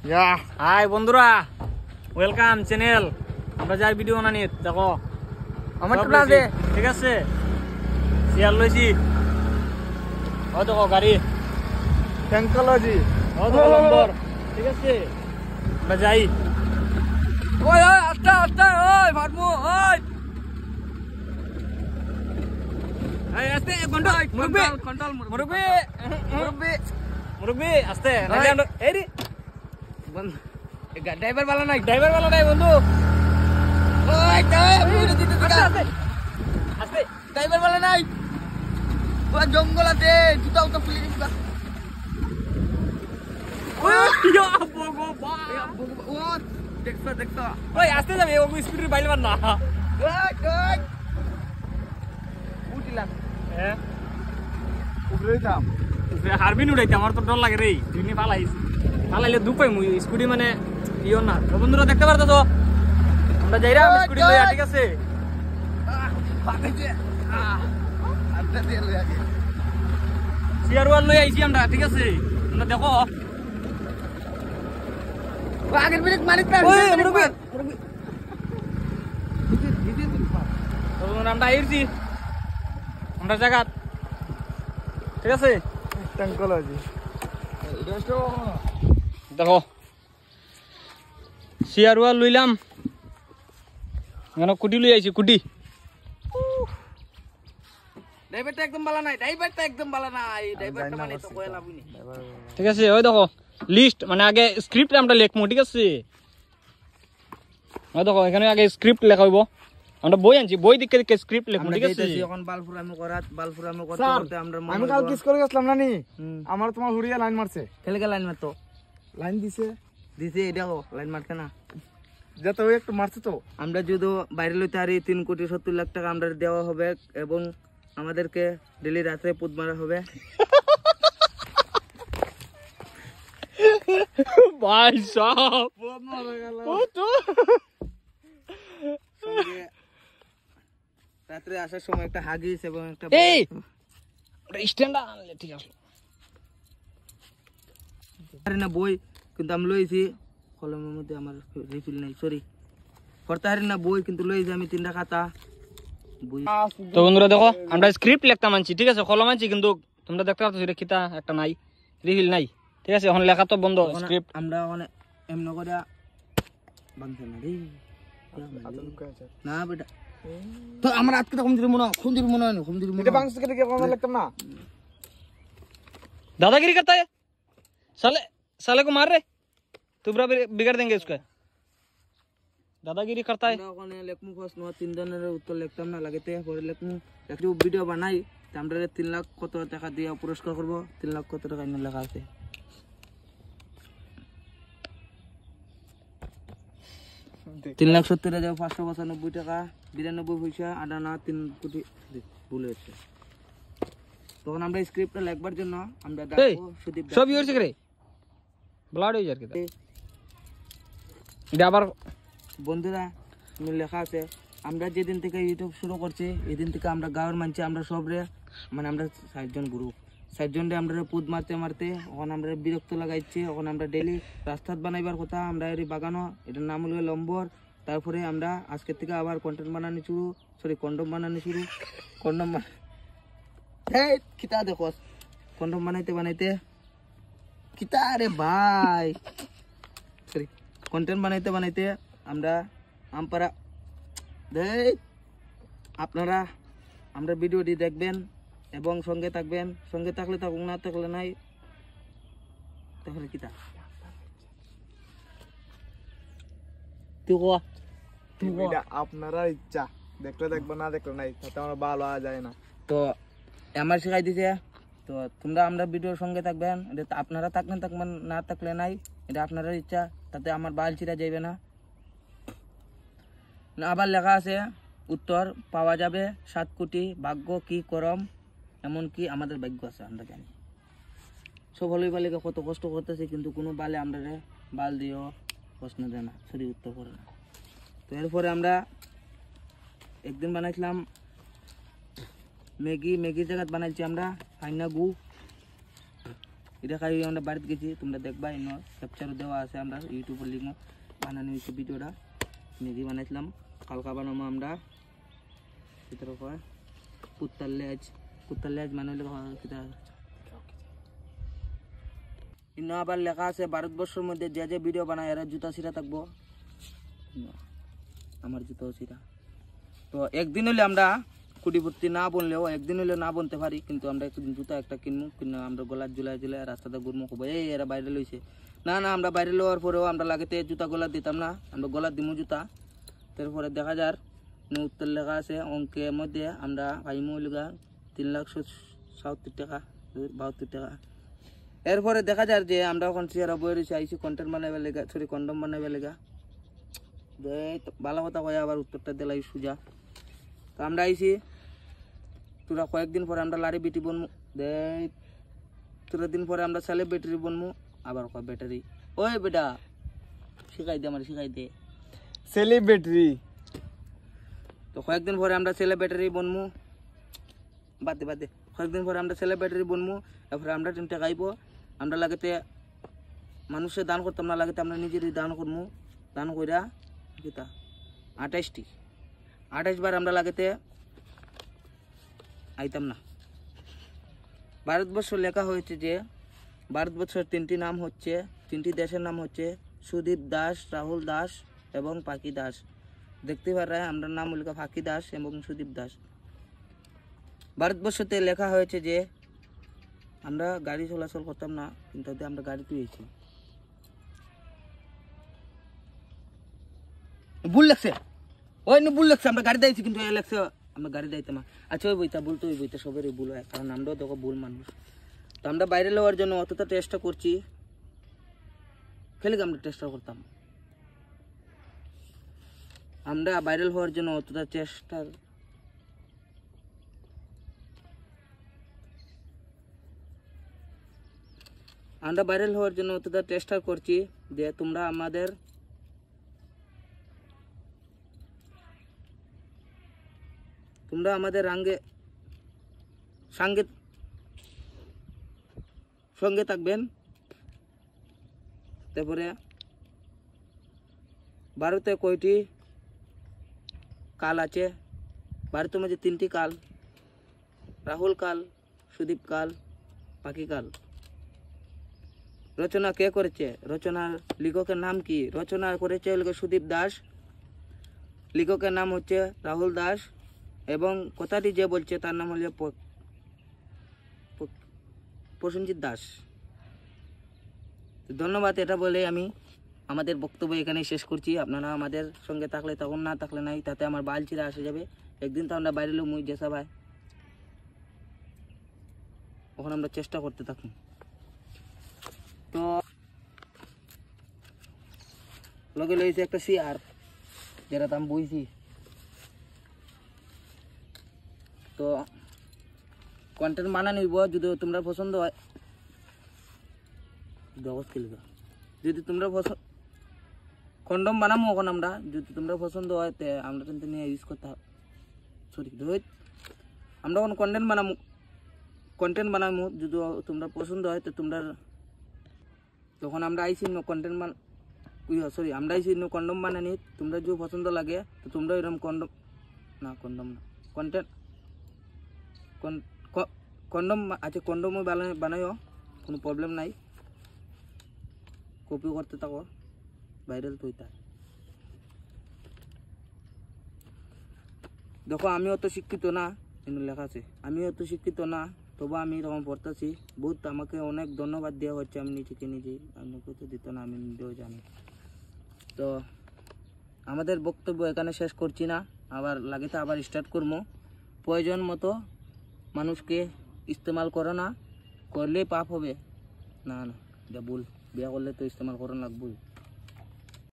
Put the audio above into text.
High বন্ধুরা, welcome channel. আমরা যাই ভিডিও বানানি, দেখো আমার তো আছে, ঠিক আছে। চেয়ার লইছি, ও দেখো গাড়ি ট্যাঙ্কোলজি, ও দেখো নম্বর, ঠিক আছে। আমরা যাই। ওই ওই আস্তে আস্তে, ওই ফাটমু, ওই এই আস্তে ঘন্টা মুরব্বি কন্ট্রোল মুরব্বি মুরব্বি মুরব্বি আস্তে নাকি আমরা এই রে বন্ধু ড্রাইভার वाला নাই বন্ধু। ওই আস্তে আস্তে ড্রাইভার वाला নাই, পুরো জঙ্গল আছে, জুতা উতা খুলে দিবা। ওই ইয়া ভগবান, ও দেখছো ওই আস্তে যাবে, ও স্পিড বাইলবার না। ওই উঠিলাম, হ্যাঁ উপরে যাম, হারবিন উড়াইতে আমার তো ডর লাগে রে। তুই নি পালাইলে দুপাই মুই স্কুটি মানে ইও না। বন্ধুরা দেখতে পারতো, আমরা যাইরা স্কুটি লইয়া, ঠিক আছে। চেয়ার লই আইছি আমরা, ঠিক আছে। আমরা দেখো আগের ব্রেক মারিস না, আমরা আইছি আমরা জায়গা, ঠিক আছে। ট্যাঙ্কোলজি দেখো চেয়ার লইলাম, কুটি লই আইছি, কুটি। ড্রাইভারটা একদম ভালো নাই, ড্রাইভারটা মানে তো কইলা বুনি, ঠিক আছে। ওই দেখো লিস্ট, মানে আগে স্ক্রিপ্ট আমরা লেখমু, ঠিক আছে। ওই দেখো এখানে আগে স্ক্রিপ্ট লেখা হইব, আমরা বই আনছি, বই দেখে স্ক্রিপ্ট লেখমু, ঠিক আছে। এখন বালফুরামো করতে আমরা আমি কাল কিস করে গেছলাম নানি, আমার তোমার হুড়িয়া লাইন মারছে। খেলকে লাইন মারতো, লাইন দিছে দেখো লাইন মারছে না, যত ওই একটু মারছে। তো আমরা যদি বাইরে লইতে পারি 3,70,00,000 টাকা আমরা দেওয়া হবে, এবং আমাদেরকে ডেলি রাতে পুত মারা হবে। ভাই সাহেব পুত মারা গেল, রাত্রে আসার সময় একটা হাগিস এবং একটা স্ট্যান্ড আনলে, ঠিক আছে। আরে না বই কিন্তু আমি লইছি, কলমের মধ্যে আমার রিফিল নাই, সরি করতে পারি না বই, কিন্তু লইছি আমি 3টা খাতা বই। তো বন্ধুরা দেখো আমরা স্ক্রিপ্ট লিখতাম আনছি, ঠিক আছে, কলম আনছি, কিন্তু তোমরা দেখতে পাচ্ছ এটা কিতা একটা নাই, রিফিল নাই, ঠিক আছে। এখন লেখা তো বন্ধ, স্ক্রিপ্ট আমরা মানে এমন করে বাংছে না রে না বেটা। তো আমরা আজকে তো খুমদির মনে হয় না, খুমদির মনে এটা বাংছে কেটে কি আমরা লিখতাম না। दादागिरी करता है साले को मार रहे, तू पूरा बिगाड़ देंगे उसका। दादागिरी करता है। ওখানে লেখমু ফার্স্ট নো 3 জনের উত্তর লিখতাম না, লাগেতে পরে লেখমু একটু ভিডিও বানাই, আমরা 3 লাখ কত টাকা দিয়ে পুরস্কার করব, 3 লাখ কত টাকা এনে লেখা আছে। 3,70,595 টাকা 92 পয়সা, আডানা 3 কোটি ভুল হয়েছে। তখন আমরা স্ক্রিপ্টটা লেখবার জন্য আমরা ডাকবো সুদীপ, সব ইউর সিগরে ব্লাড হয়ে যাচ্ছে এটা। আবার বন্ধুরা লেখা আছে, আমরা যেদিন থেকে ইউটিউব শুরু করছি এদিন থেকে আমরা গাঁয়ের মানছি, আমরা সবরে মানে আমরা 60 জন গ্রুপ, 60 জনরে আমরা পুদ মারতে মারতে এখন আমরা বিরক্ত লাগাইছি। এখন আমরা ডেলি রাস্তা বানাইবার কথা, আমরা এর বাগানো, এটার নাম হলো লম্বর। তারপরে আমরা আজকের থেকে আবার কন্টেন্ট বানানো শুরু, কন্ডম বানানো শুরু, কন্ডম কিতা দেখো কন্ডম বানাইতে কিতা রে ভাই, সরি কন্টেন্ট বানাইতে আমরা আমপারা আপনারা আমরা ভিডিওটি দেখবেন এবং সঙ্গে থাকবেন, সঙ্গে থাকলে থাকুক, না থাকলে নাই, তাহলে কিতা আপনারা ইচ্ছা, দেখলে দেখবো, না দেখলে নাই, তাতে আমার ভালো যায় না। তো আমার শেখাই দিছে, তো তোমরা আমরা ভিডিওর সঙ্গে থাকবেন, এটা আপনারা থাকবেন না থাকলে নাই, এটা আপনারা ইচ্ছা, তাতে আমার বাল ছিঁড়া যাইবে না। আবার লেখা আছে উত্তর পাওয়া যাবে 7 কোটি, ভাগ্য কি করম, এমনকি আমাদের ভাগ্য আছে, আমরা জানি। সব হলেই বালিকে কত কষ্ট করতেছে, কিন্তু কোনো বালে আমরা বাল দিয়েও প্রশ্ন দেয় না, সরি উত্তর করে না। তো এরপরে আমরা একদিন বানাইছিলাম ম্যাগির জায়গা বানাইছি আমরা হাইনা গু, এটা খাই আমরা বাড়িতে গেছি, তোমরা দেখবা ইন ক্যাপচারও দেওয়া আছে, আমরা ইউটিউবে লিঙ্ক বানানো হয়েছে ভিডিওটা, নিজে বানাইছিলাম। কালকা বানাবো আমরা ভিতরে কয় কুত্তার লেজ মানে হলে ইন্ন আবার লেখা আছে ভারতবর্ষের মধ্যে যে যে ভিডিও বানায় এরা জুতা ছিঁড়া থাকবো, আমার জুতাও ছিঁড়া। তো একদিন হলে আমরা কুটিপত্তি না বনলেও একদিন হলে না বনতে পারি, কিন্তু আমরা একদিন জুতা একটা কিনবো, কিনে আমরা গলার ঝুলাই রাস্তাতে ঘুরবো, কবো এই এরা বাইরে লইছে। না আমরা বাইরে লওয়ার পরেও আমরা লাগেতে জুতা গলার দিতাম না, আমরা গলার দিমু জুতা। তারপরে দেখা যার উত্তর লেখা আছে অঙ্কের মধ্যে আমরা পাইমু লগা 3,70,000 টাকা 72 টাকা। এরপরে দেখা যার যে আমরা এখন চেহারা বই রয়েছে আইসি কন্টেন্ট বানাইবার লেগা, সরি কন্ডম বানাইবার লেগা। ভালো কথা কয়ে আবার উত্তরটা দিলাই সুজা। তো আমরা আইসি তোরা কয়েকদিন পরে আমরা লারি বেটি বনমু, তোরা দিন পরে আমরা ছেলে ব্যাটারি বনমু, আবার কয় ব্যাটারি ওই বেটা শিখাই দে আমার শিখাই দে ছেলে ব্যাটারি। তো কয়েকদিন পরে আমরা ছেলে ব্যাটারি বনমু, বাদে কয়েকদিন পরে আমরা ছেলে ব্যাটারি বনমু। এরপরে আমরা টেনটা খাইবো, আমরা লাগেতে মানুষের দান করতাম না, লাগেতে আমরা নিজেরই দান করবো। দান কইরা কিতা 28 বার আমরা লাগেতে আইতাম না। ভারতবর্ষ লেখা হয়েছে যে ভারতবর্ষের 3টি নাম হচ্ছে, 3টি দেশের নাম হচ্ছে সুদীপ দাস, রাহুল দাস এবং পাখি দাস। দেখতে পারা আমরা নাম লেখা পাখি দাস এবং সুদীপ দাস। ভারতবর্ষতে লেখা হয়েছে যে আমরা গাড়ি চলাচল করতাম না, কিন্তু আমরা গাড়ি তুইছি। ভুল লাগছে ওই ভুল লাগছে, আমরা গাড়ি দিয়েছি কিন্তু লাগছে আমরা গাড়ি দিতাম না। আচ্ছা ওই বইটা ভুল তো ওই বইটা সবেরই ভুল হয়, কারণ আমরাও দেখো ভুল মানুষ। তো আমরা বাইরে লওয়ার জন্য অতটা চেষ্টা করছি, খেলে আমরা চেষ্টা করতাম, আমরা ভাইরাল হওয়ার জন্য অতটা চেষ্টা করছি যে তোমরা আমাদের সঙ্গে থাকবেন। তারপরে ভারতে কয়টি কাল আছে? ভারতের মধ্যে 3টি কাল, রাহুল কাল, সুদীপ কাল, পাখি কাল। রচনা কে করেছে? রচনার লেখকের নাম কি? রচনা করেছে সুদীপ দাস, লেখকের নাম হচ্ছে রাহুল দাস, এবং কথাটি যে বলছে তার নাম হল প্রসেনজিৎ দাস। ধন্যবাদ। এটা বলে আমি আমাদের বক্তব্য এখানে শেষ করছি। আপনারা আমাদের সঙ্গে থাকলে তখন, না থাকলে নাই, তাতে আমার বাল চিরা আসে যাবে। একদিন তো আমরা বাইরে লোক মুই যেসা ভাই, ওখানে আমরা চেষ্টা করতে থাকুন। তো লগে লইছে একটা চেয়ার, যেটা আমি বইছি। তো কন্টেন্ট বানানো নিব, যদি তোমরা পছন্দ হয়, যদি তোমরা কন্ডম বানাবো এখন আমরা, যদি তোমরা পছন্দ হয় তে আমরা কিন্তু নিয়ে ইউজ করতে হবে। সরি আমরা এখন কন্টেন্ট বানাবো, যদি তোমরা পছন্দ হয় তো তোমরা, তখন আমরা আইসি কন্টেন্ট আমরা আইসি কন্ডম বানানি। তোমরা যদি পছন্দ লাগে তো তোমরা এরকম কন্ডম আচ্ছা কন্ডমও বানাইও, কোনো প্রবলেম নাই। কপি করতে থাকো, ভাইরাল তো হইতা। দেখো আমি অত শিক্ষিত না, কিন্তু লেখা আছে আমি অত শিক্ষিত না, তবু আমি এরকম পড়তেছি। বহুত আমাকে অনেক ধন্যবাদ দেওয়া হচ্ছে, আমি নিজেই আমি তো দিত না, আমি নিজেও জানি। তো আমাদের বক্তব্য এখানে শেষ করছি না, আবার লাগিতে আবার স্টার্ট করবো। প্রয়োজন মতো মানুষকে ইস্তেমাল করো না, করলে পাপ হবে। না এটা ভুল, বিয়া করলে তো ইস্তেমাল করা লাগবে।